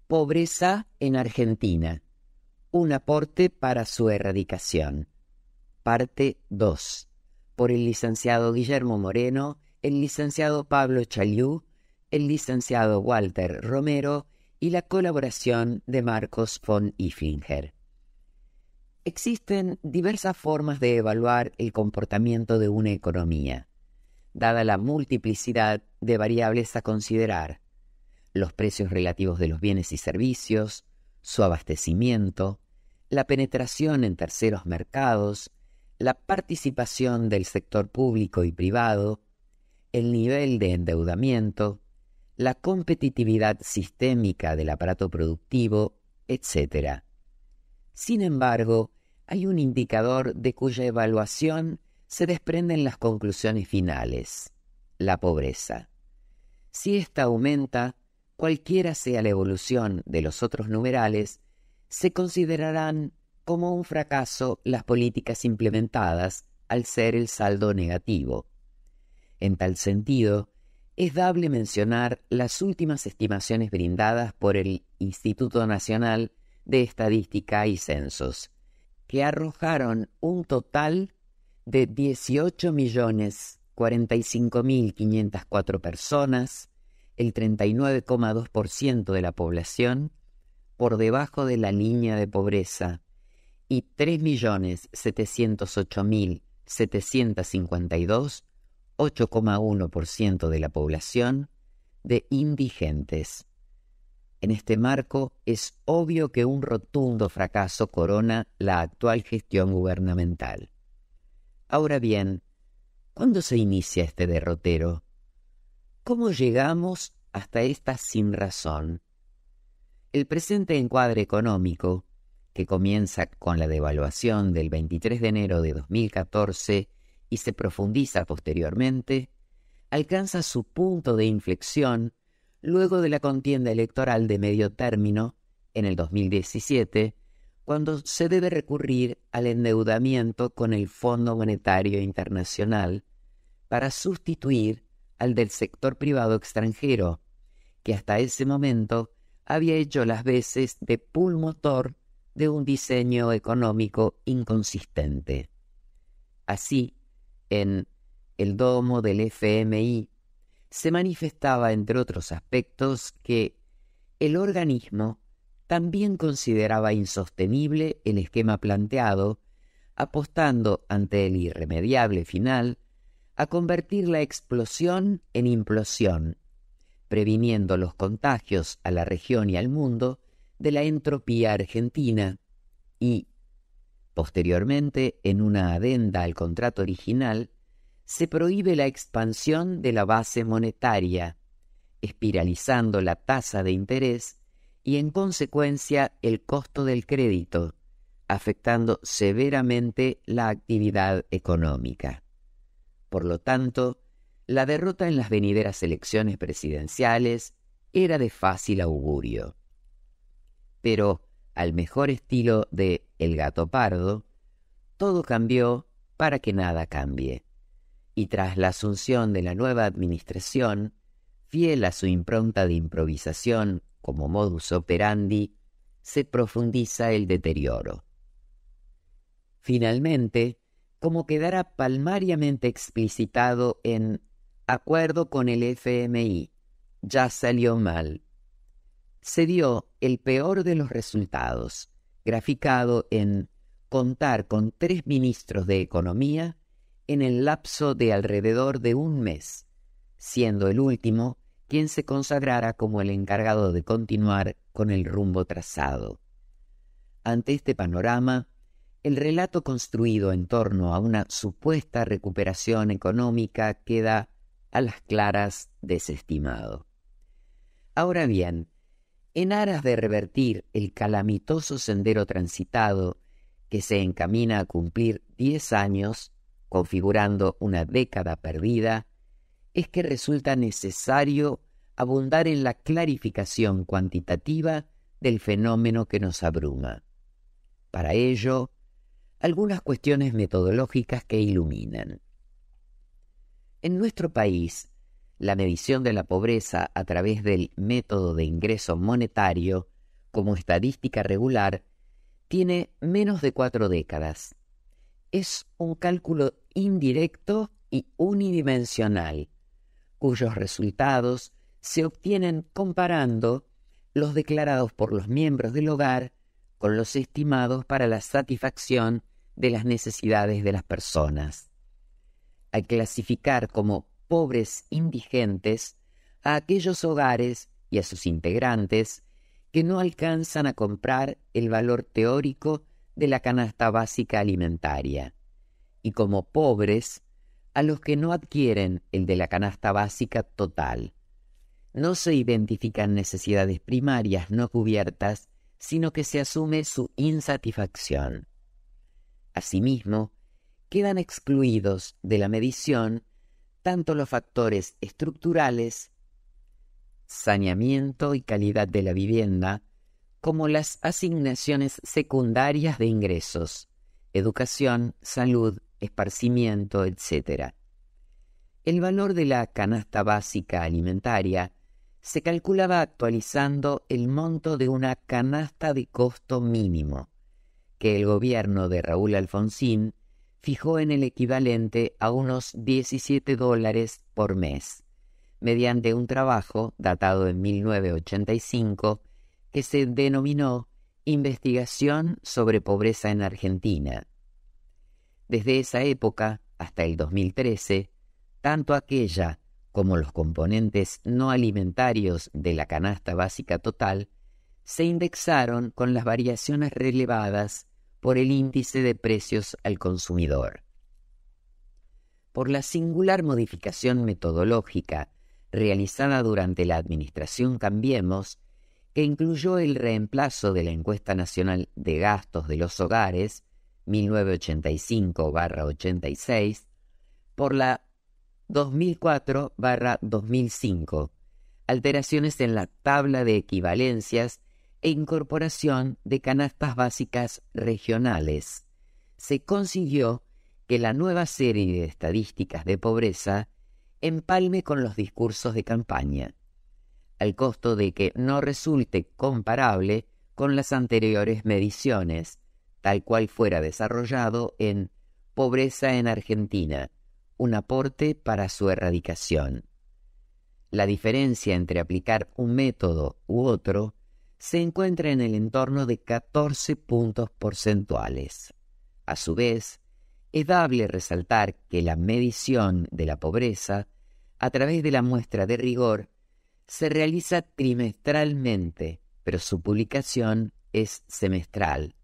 Pobreza en Argentina. Un aporte para su erradicación. Parte 2. Por el licenciado Guillermo Moreno, el licenciado Pablo Chaliú, el licenciado Walter Romero y la colaboración de Marcos von Ifflinger. Existen diversas formas de evaluar el comportamiento de una economía, dada la multiplicidad de variables a considerar: los precios relativos de los bienes y servicios, su abastecimiento, la penetración en terceros mercados, la participación del sector público y privado, el nivel de endeudamiento, la competitividad sistémica del aparato productivo, etc. Sin embargo, hay un indicador de cuya evaluación se desprenden las conclusiones finales: la pobreza. Si ésta aumenta, cualquiera sea la evolución de los otros numerales, se considerarán como un fracaso las políticas implementadas al ser el saldo negativo. En tal sentido, es dable mencionar las últimas estimaciones brindadas por el Instituto Nacional de Estadística y Censos, que arrojaron un total de 18.045.504 personas, el 39,2% de la población, por debajo de la línea de pobreza, y 3.708.752, 8,1% de la población, de indigentes. En este marco es obvio que un rotundo fracaso corona la actual gestión gubernamental. Ahora bien, ¿cuándo se inicia este derrotero? ¿Cómo llegamos hasta esta sinrazón? El presente encuadre económico, que comienza con la devaluación del 23 de enero de 2014 y se profundiza posteriormente, alcanza su punto de inflexión luego de la contienda electoral de medio término en el 2017, cuando se debe recurrir al endeudamiento con el Fondo Monetario Internacional para sustituir al del sector privado extranjero, que hasta ese momento había hecho las veces de pulmotor de un diseño económico inconsistente. Así, en el domo del FMI, se manifestaba, entre otros aspectos, que el organismo también consideraba insostenible el esquema planteado, apostando ante el irremediable final a convertir la explosión en implosión, previniendo los contagios a la región y al mundo de la entropía argentina y, posteriormente, en una adenda al contrato original, se prohíbe la expansión de la base monetaria, espiralizando la tasa de interés y, en consecuencia, el costo del crédito, afectando severamente la actividad económica. Por lo tanto, la derrota en las venideras elecciones presidenciales era de fácil augurio. Pero, al mejor estilo de El gato pardo, todo cambió para que nada cambie. Y tras la asunción de la nueva administración, fiel a su impronta de improvisación como modus operandi, se profundiza el deterioro. Finalmente, como quedará palmariamente explicitado en Acuerdo con el FMI, ya salió mal, se dio el peor de los resultados, graficado en contar con 3 ministros de Economía en el lapso de alrededor de un mes, siendo el último quien se consagrara como el encargado de continuar con el rumbo trazado. Ante este panorama, el relato construido en torno a una supuesta recuperación económica queda a las claras desestimado. Ahora bien, en aras de revertir el calamitoso sendero transitado que se encamina a cumplir 10 años, configurando una década perdida, es que resulta necesario abundar en la clarificación cuantitativa del fenómeno que nos abruma. Para ello, algunas cuestiones metodológicas que iluminan. En nuestro país, la medición de la pobreza a través del método de ingreso monetario como estadística regular, tiene menos de 4 décadas. Es un cálculo indirecto y unidimensional, cuyos resultados se obtienen comparando los declarados por los miembros del hogar con los estimados para la satisfacción de las necesidades de las personas. Al clasificar como pobres indigentes a aquellos hogares y a sus integrantes que no alcanzan a comprar el valor teórico de la canasta básica alimentaria, y como pobres a los que no adquieren el de la canasta básica total. No se identifican necesidades primarias no cubiertas, sino que se asume su insatisfacción. Asimismo, quedan excluidos de la medición tanto los factores estructurales, saneamiento y calidad de la vivienda, como las asignaciones secundarias de ingresos, educación, salud, esparcimiento, etc. El valor de la canasta básica alimentaria se calculaba actualizando el monto de una canasta de costo mínimo, que el gobierno de Raúl Alfonsín fijó en el equivalente a unos $17 por mes, mediante un trabajo datado en 1985 que se denominó Investigación sobre Pobreza en Argentina. Desde esa época hasta el 2013, tanto aquella como los componentes no alimentarios de la canasta básica total se indexaron con las variaciones relevadas por el índice de precios al consumidor. Por la singular modificación metodológica realizada durante la administración Cambiemos, que incluyó el reemplazo de la Encuesta Nacional de Gastos de los Hogares, 1985/86, por la 2004/2005, alteraciones en la tabla de equivalencias e incorporación de canastas básicas regionales, se consiguió que la nueva serie de estadísticas de pobreza empalme con los discursos de campaña, al costo de que no resulte comparable con las anteriores mediciones, tal cual fuera desarrollado en Pobreza en Argentina, un aporte para su erradicación. La diferencia entre aplicar un método u otro se encuentra en el entorno de 14 puntos porcentuales. A su vez, es dable resaltar que la medición de la pobreza, a través de la muestra de rigor, se realiza trimestralmente, pero su publicación es semestral.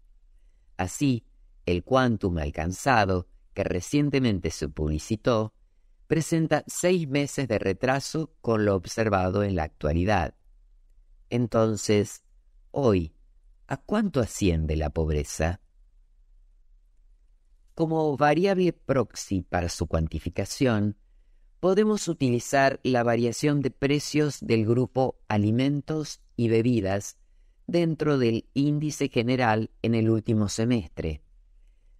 Así, el quantum alcanzado, que recientemente se publicitó, presenta 6 meses de retraso con lo observado en la actualidad. Entonces, hoy, ¿a cuánto asciende la pobreza? Como variable proxy para su cuantificación, podemos utilizar la variación de precios del grupo alimentos y bebidas dentro del índice general en el último semestre.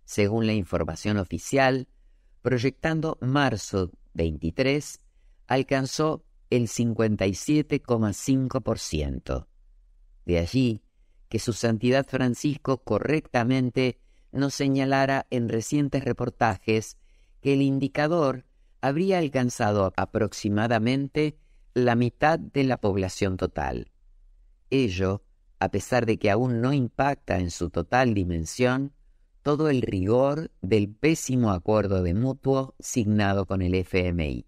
Según la información oficial, proyectando marzo 23, alcanzó el 57,5%. De allí que su Santidad Francisco correctamente nos señalara en recientes reportajes que el indicador habría alcanzado aproximadamente la mitad de la población total. Ello, a pesar de que aún no impacta en su total dimensión todo el rigor del pésimo acuerdo de mutuo signado con el FMI.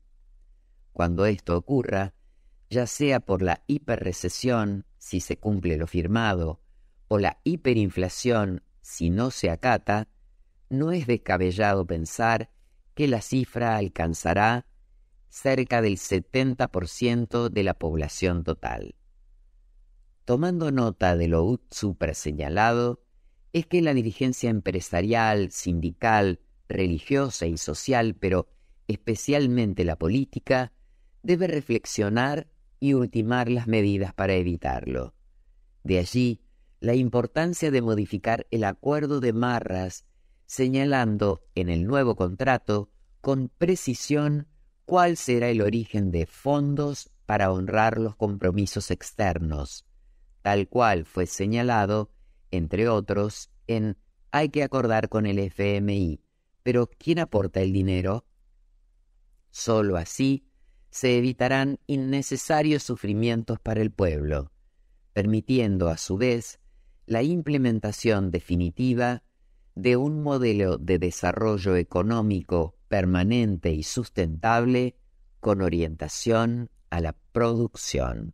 Cuando esto ocurra, ya sea por la hiperrecesión, si se cumple lo firmado, o la hiperinflación, si no se acata, no es descabellado pensar que la cifra alcanzará cerca del 70% de la población total. Tomando nota de lo supraseñalado, es que la dirigencia empresarial, sindical, religiosa y social, pero especialmente la política, debe reflexionar y ultimar las medidas para evitarlo. De allí la importancia de modificar el acuerdo de Marras, señalando en el nuevo contrato con precisión cuál será el origen de fondos para honrar los compromisos externos, tal cual fue señalado, entre otros, en Hay que acordar con el FMI. Pero ¿quién aporta el dinero? Solo así se evitarán innecesarios sufrimientos para el pueblo, permitiendo a su vez la implementación definitiva de un modelo de desarrollo económico permanente y sustentable con orientación a la producción.